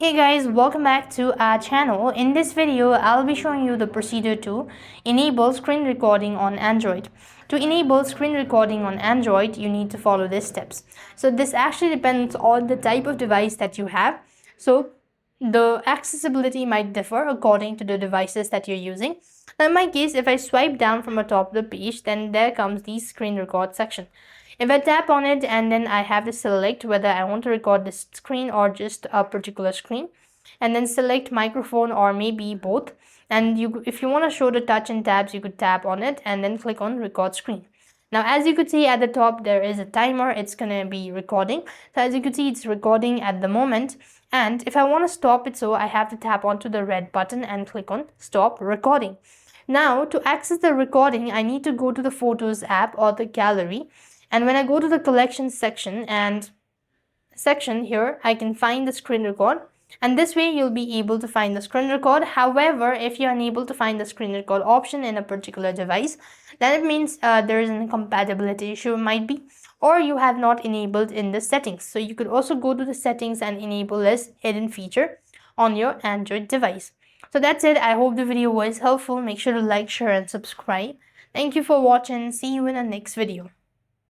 Hey guys, welcome back to our channel. In this video, I'll be showing you the procedure to enable screen recording on Android. To enable screen recording on Android, you need to follow these steps. So this actually depends on the type of device that you have. So the accessibility might differ according to the devices that you're using. Now in my case, if I swipe down from the top of the page, then there comes the screen record section. If I tap on it and then I have to select whether I want to record this screen or just a particular screen, and then select microphone or maybe both, and if you want to show the touch and tabs, you could tap on it and then click on record screen. Now as you could see at the top, there is a timer. It's gonna be recording. So as you could see, it's recording at the moment, and if I want to stop it, so I have to tap onto the red button and click on stop recording. Now to access the recording, I need to go to the Photos app or the gallery, and when I go to the collections section here, I can find the screen record, and this way you'll be able to find the screen record. However, if you're unable to find the screen record option in a particular device, then it means there is an incompatibility issue might be, or you have not enabled in the settings. So you could also go to the settings and enable this hidden feature on your Android device. So that's it. I hope the video was helpful. Make sure to like, share and subscribe. Thank you for watching. See you in the next video.